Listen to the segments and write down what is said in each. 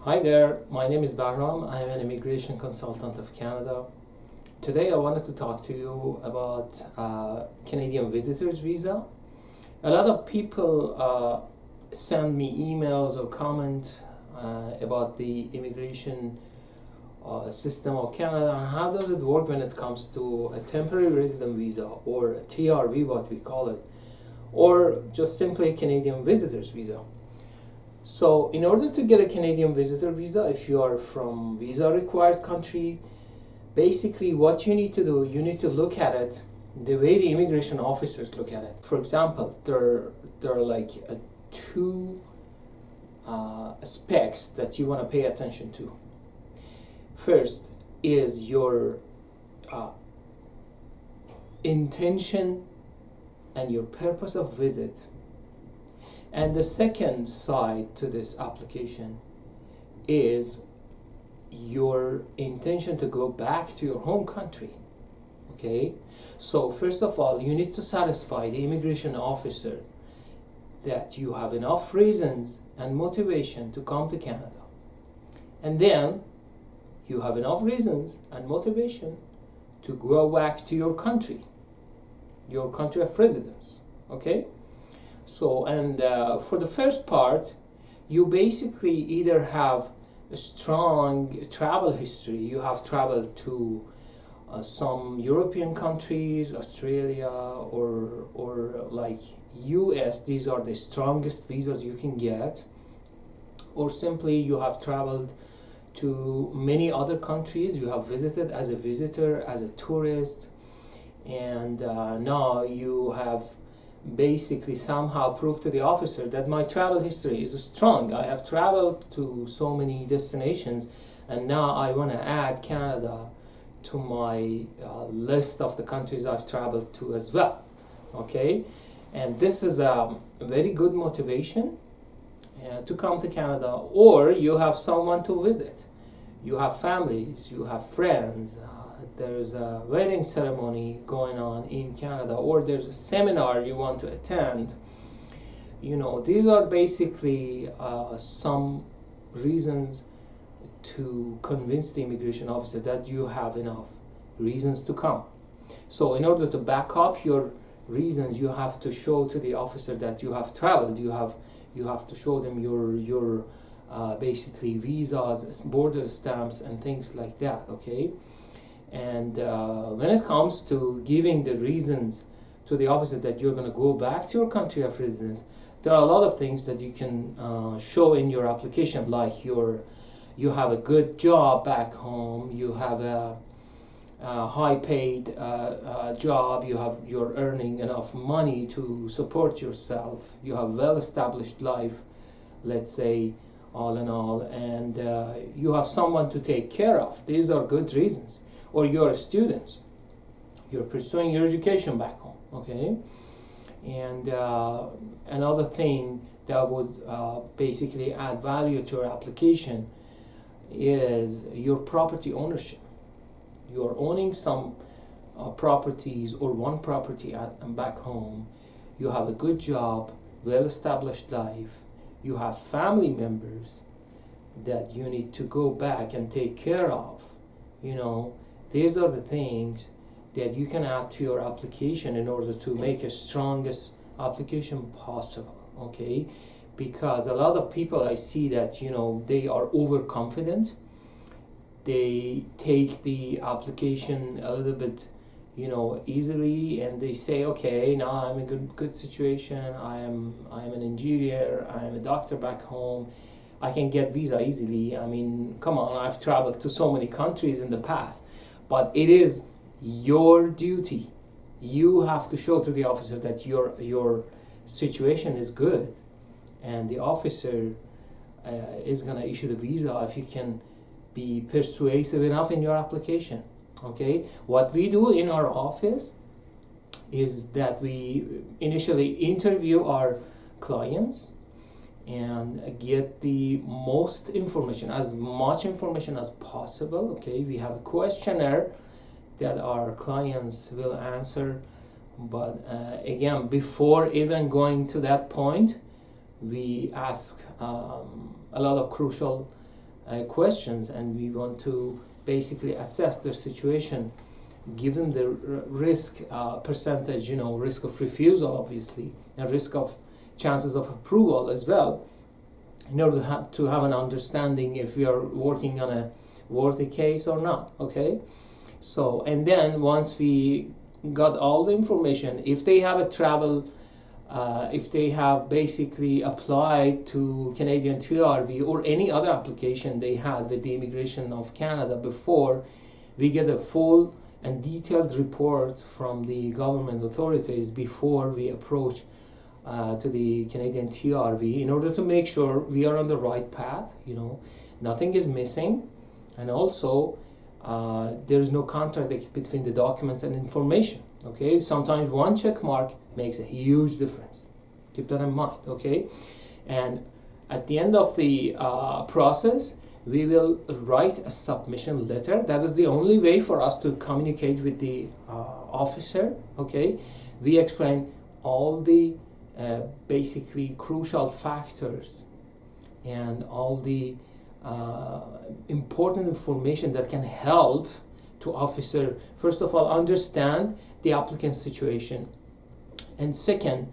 Hi there, my name is Bahram. I am an immigration consultant of Canada. Today I wanted to talk to you about Canadian visitors visa. A lot of people send me emails or comment about the immigration system of Canada and how does it work when it comes to a temporary resident visa or a TRV, what we call it, or just simply a Canadian visitors visa. So, in order to get a Canadian visitor visa, if you are from visa required country, basically what you need to do, you need to look at it the way the immigration officers look at it. For example, there are like two aspects that you want to pay attention to. First is your intention and your purpose of visit. And the second side to this application is your intention to go back to your home country. Okay? So, first of all, you need to satisfy the immigration officer that you have enough reasons and motivation to come to Canada. And then you have enough reasons and motivation to go back to your country of residence. Okay? So, and for the first part, you basically either have a strong travel history. You have traveled to some European countries, Australia, or like US. These are the strongest visas you can get. Or simply you have traveled to many other countries. You have visited as a visitor, as a tourist, and now you have basically somehow prove to the officer that my travel history is strong. I have traveled to so many destinations, and now I want to add Canada to my list of the countries I've traveled to as well. Okay, and this is a very good motivation to come to Canada. Or you have someone to visit, you have families, you have friends. There's a wedding ceremony going on in Canada, or there's a seminar you want to attend. You know, these are basically some reasons to convince the immigration officer that you have enough reasons to come. So, in order to back up your reasons, you have to show to the officer that you have traveled. You have to show them your basically visas, border stamps, and things like that. Okay. And when it comes to giving the reasons to the officer that you're going to go back to your country of residence, there are a lot of things that you can show in your application, like you have a good job back home, you have a high-paid job, you're earning enough money to support yourself, you have well-established life, let's say, all in all, and you have someone to take care of. These are good reasons. Or you're a student, you're pursuing your education back home, okay? And another thing that would basically add value to your application is your property ownership. You're owning some properties or one property back home. You have a good job, well-established life. You have family members that you need to go back and take care of, you know. These are the things that you can add to your application in order to make a strongest application possible, okay? Because a lot of people I see that, you know, they are overconfident. They take the application a little bit, you know, easily, and they say, okay, now I'm in a good situation. I am an engineer. I am a doctor back home. I can get visa easily. I mean, come on, I've traveled to so many countries in the past. But it is your duty. You have to show to the officer that your situation is good, and the officer is gonna issue the visa if you can be persuasive enough in your application. Okay, what we do in our office is that we initially interview our clients and get the most information, as much information as possible. Okay, we have a questionnaire that our clients will answer, but again, before even going to that point, we ask a lot of crucial questions, and we want to basically assess their situation, given the risk percentage, risk of refusal, obviously, and risk of chances of approval as well, in order to have an understanding if we are working on a worthy case or not. Okay, so, and then once we got all the information, if they have a travel, if they have basically applied to Canadian TRV or any other application they had with the Immigration of Canada before, we get a full and detailed report from the government authorities before we approach to the Canadian TRV, in order to make sure we are on the right path, nothing is missing, and also there is no contradiction between the documents and information. Okay, sometimes one check mark makes a huge difference. Keep that in mind. Okay, and at the end of the process, we will write a submission letter. That is the only way for us to communicate with the officer. Okay, we explain all the basically crucial factors and all the important information that can help to officer, first of all, understand the applicant's situation, and second,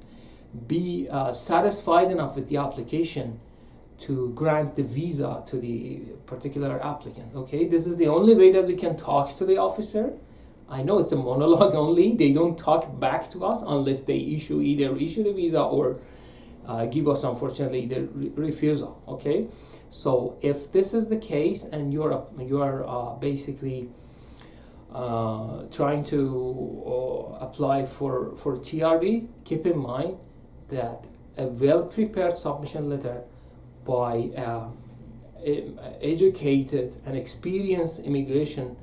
be satisfied enough with the application to grant the visa to the particular applicant. Okay, this is the only way that we can talk to the officer. I know it's a monologue only. They don't talk back to us unless they either issue the visa or give us, unfortunately, the refusal. Okay, so if this is the case and you are basically trying to apply for TRV, keep in mind that a well-prepared submission letter by educated and experienced immigration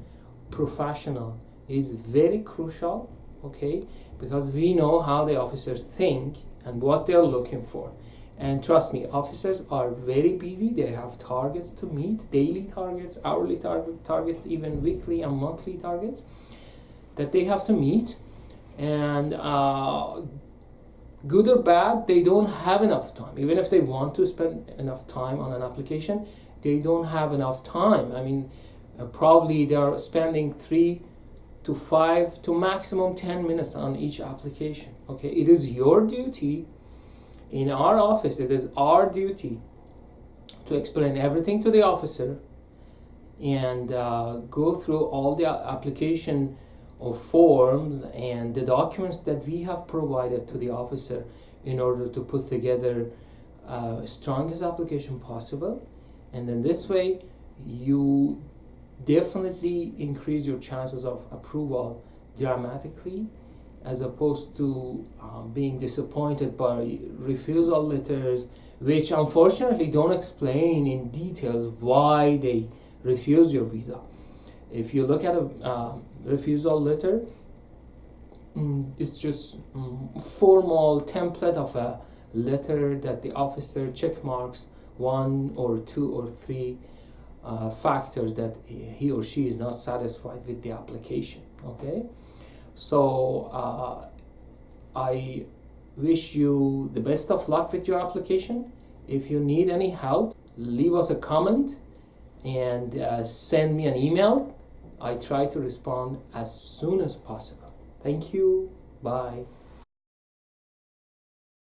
professional is very crucial, okay, because we know how the officers think and what they're looking for. And trust me, officers are very busy. They have targets to meet, daily targets, hourly targets, even weekly and monthly targets that they have to meet. And good or bad, they don't have enough time. Even if they want to spend enough time on an application, they don't have enough time. I mean, probably they are spending 3 to 5 to maximum 10 minutes on each application. Okay, it is your duty. In our office, it is our duty to explain everything to the officer and go through all the application of forms and the documents that we have provided to the officer in order to put together strongest application possible. And then this way, you definitely increase your chances of approval dramatically, as opposed to being disappointed by refusal letters, which unfortunately don't explain in details why they refuse your visa. If you look at a refusal letter, it's just formal template of a letter that the officer check marks 1 or 2 or 3 factors that he or she is not satisfied with the application. Okay, so I wish you the best of luck with your application. If you need any help, leave us a comment and send me an email. I try to respond as soon as possible. Thank you. Bye.